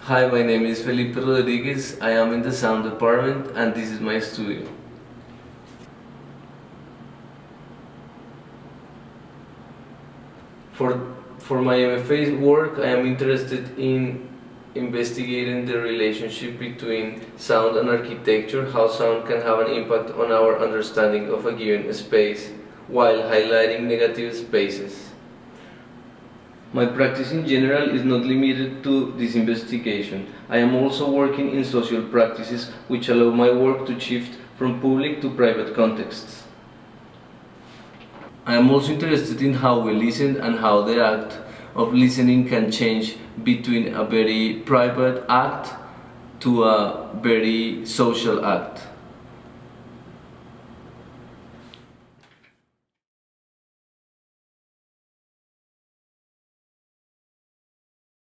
Hi, my name is Felipe Rodriguez. I am in the sound department and this is my studio. For my MFA work, I am interested in investigating the relationship between sound and architecture, how sound can have an impact on our understanding of a given space while highlighting negative spaces. My practice in general is not limited to this investigation. I am also working in social practices which allow my work to shift from public to private contexts. I am also interested in how we listen and how the act of listening can change between a very private act to a very social act.